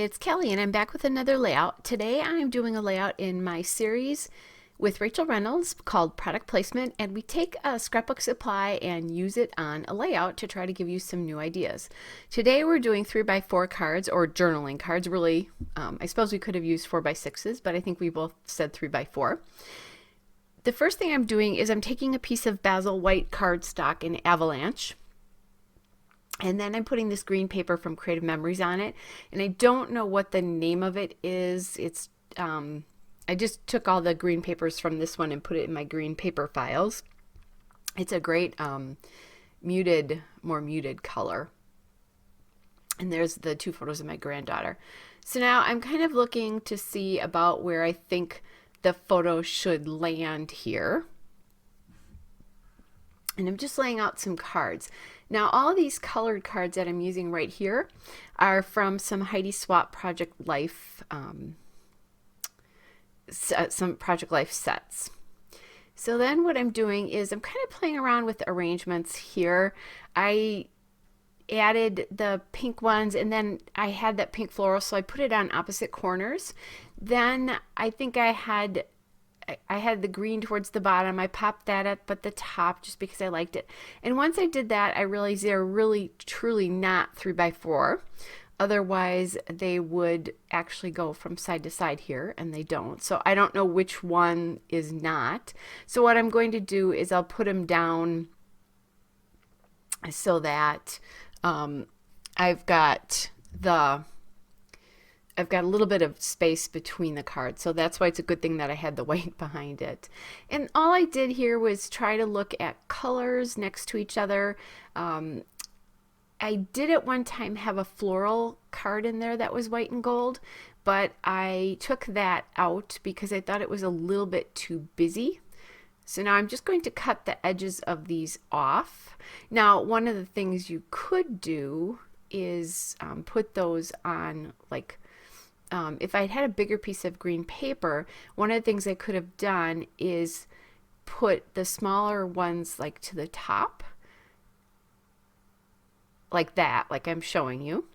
it's Kelly and I'm back with another layout. Today I'm doing a layout in my series with Rachel Reynolds called Product Placement, and we take a scrapbook supply and use it on a layout to try to give you some new ideas. Today we're doing 3x4 cards, or journaling cards really. I suppose we could have used 4x6s, but I think we both said 3x4. The first thing I'm doing is I'm taking a piece of Basil white cardstock in Avalanche, and then I'm putting this green paper from Creative Memories on it. And I don't know what the name of it is. I just took all the green papers from this one and put it in my green paper files. It's a great more muted color. And there's the two photos of my granddaughter. So now I'm kind of looking to see about where I think the photo should land here. And I'm just laying out some cards. Now all these colored cards that I'm using right here are from some Heidi Swapp Project Life, some Project Life sets. So then what I'm doing is I'm kind of playing around with the arrangements here. I added the pink ones, and then I had that pink floral, so I put it on opposite corners. Then I think I had the green towards the bottom. I popped that up at the top just because I liked it. And once I did that, I realized they're really truly not 3x4. Otherwise, they would actually go from side to side here, and they don't. So I don't know which one is not. So what I'm going to do is I'll put them down so that I've got a little bit of space between the cards. So that's why it's a good thing that I had the white behind it. And all I did here was try to look at colors next to each other. I did at one time have a floral card in there that was white and gold, but I took that out because I thought it was a little bit too busy. So now I'm just going to cut the edges of these off. Now, one of the things you could do is put those on, like, if I had a bigger piece of green paper, one of the things I could have done is put the smaller ones like to the top, like that, like I'm showing you.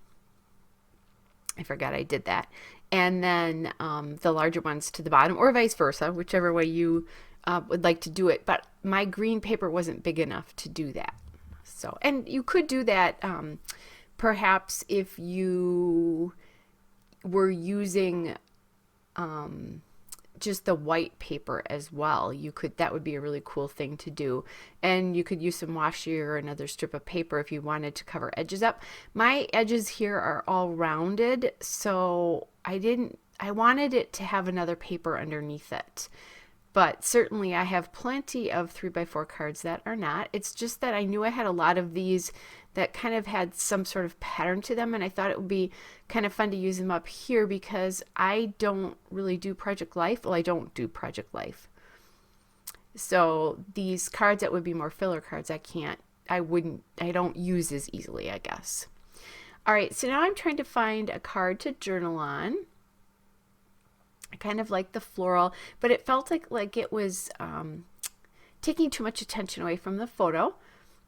I forgot I did that. And then the larger ones to the bottom, or vice versa, whichever way you would like to do it. But my green paper wasn't big enough to do that. So, and you could do that perhaps if you were using just the white paper as well. That would be a really cool thing to do. And you could use some washi or another strip of paper if you wanted to cover edges up. My edges here are all rounded, so I wanted it to have another paper underneath it. But certainly I have plenty of 3x4 cards that are not. It's just that I knew I had a lot of these that kind of had some sort of pattern to them, and I thought it would be kind of fun to use them up here because I don't really do Project Life. Well, I don't do Project Life. So these cards that would be more filler cards, I don't use as easily, I guess. All right, so now I'm trying to find a card to journal on. I kind of like the floral, but it felt like it was taking too much attention away from the photo.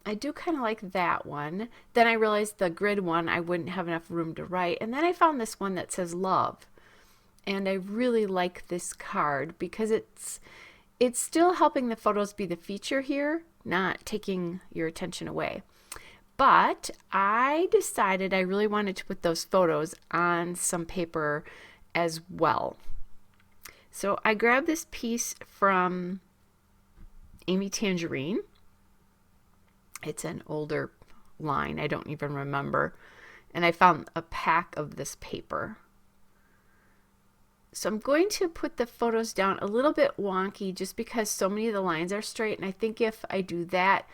I do kind of like that one. Then I realized the grid one, I wouldn't have enough room to write. And then I found this one that says love. And I really like this card because it's still helping the photos be the feature here, not taking your attention away. But I decided I really wanted to put those photos on some paper as well. So I grabbed this piece from Amy Tangerine. It's an older line, I don't even remember. And I found a pack of this paper. So I'm going to put the photos down a little bit wonky just because so many of the lines are straight. And I think if I do that,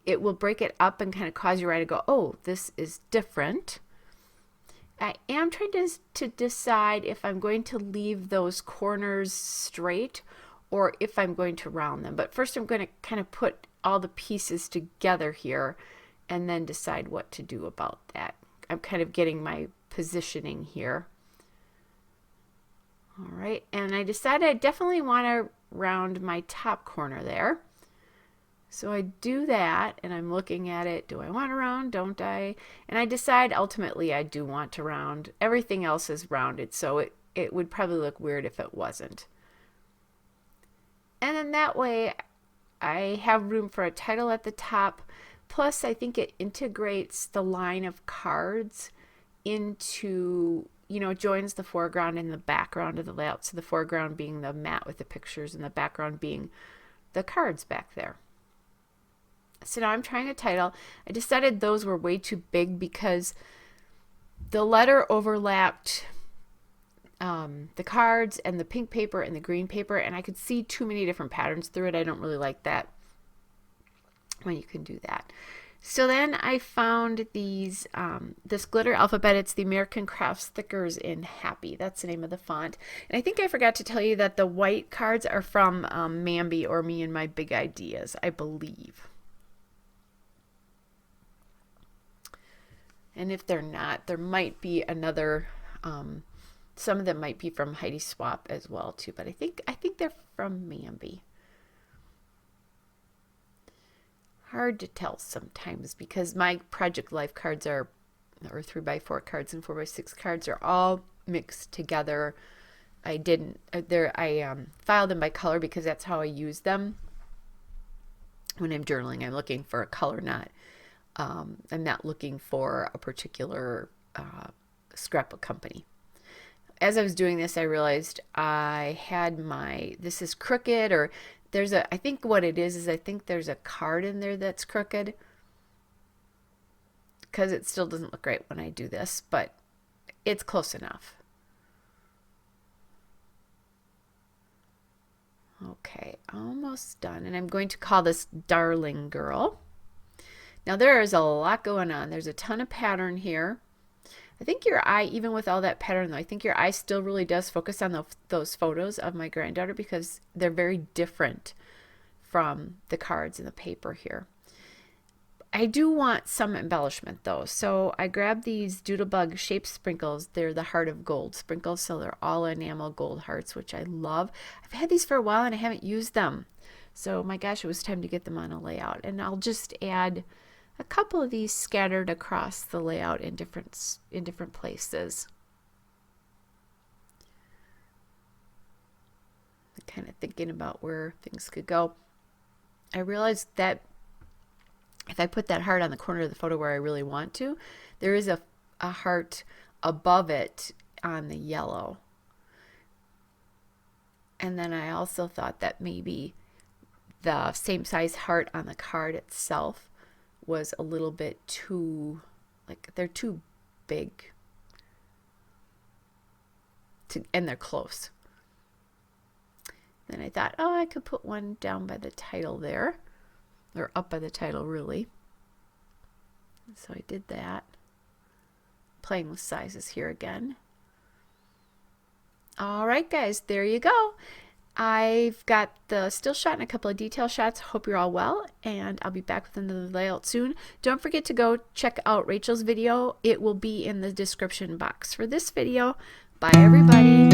it will break it up and kind of cause your eye to go, oh, this is different. I am trying to decide if I'm going to leave those corners straight or if I'm going to round them. But first I'm going to kind of put all the pieces together here and then decide what to do about that. I'm kind of getting my positioning here. All right, and I decided I definitely want to round my top corner there. So I do that, and I'm looking at it. Do I want to round? Don't I? And I decide ultimately I do want to round. Everything else is rounded, so it would probably look weird if it wasn't. And then that way I have room for a title at the top. Plus, I think it integrates the line of cards into, joins the foreground and the background of the layout. So the foreground being the mat with the pictures and the background being the cards back there. So now I'm trying a title. I decided those were way too big because the letter overlapped the cards and the pink paper and the green paper, and I could see too many different patterns through it. I don't really like that when you can do that. So then I found these this glitter alphabet. It's the American Crafts Thickers in Happy. That's the name of the font. And I think I forgot to tell you that the white cards are from Mambi, or Me and My Big Ideas, I believe. And if they're not, there might be another, some of them might be from Heidi Swapp as well too, but I think they're from Mambi. Hard to tell sometimes because my Project Life cards or 3x4 cards and 4x6 cards are all mixed together. I filed them by color because that's how I use them when I'm journaling. I'm looking for a color, I'm not looking for a particular scrapbook company. As I was doing this, I realized I had this is crooked, or I think what it is I think there's a card in there that's crooked, because it still doesn't look right when I do this, but it's close enough. Okay, almost done. And I'm going to call this Darling Girl. Now there is a lot going on. There's a ton of pattern here. I think your eye, even with all that pattern though, I think your eye still really does focus on those photos of my granddaughter because they're very different from the cards and the paper here. I do want some embellishment though. So I grabbed these Doodlebug shape sprinkles. They're the Heart of Gold sprinkles. So they're all enamel gold hearts, which I love. I've had these for a while and I haven't used them. So my gosh, it was time to get them on a layout. And I'll just add a couple of these scattered across the layout in different places. I'm kind of thinking about where things could go. I realized that if I put that heart on the corner of the photo where I really want to, there is a heart above it on the yellow. And then I also thought that maybe the same size heart on the card itself was a little bit too, they're too big and they're close. Then I thought, oh, I could put one down by the title there, or up by the title really. So I did that. Playing with sizes here again. All right, guys, there you go. I've got the still shot and a couple of detail shots. Hope you're all well, and I'll be back with another layout soon. Don't forget to go check out Rachel's video. It will be in the description box for this video. Bye, everybody.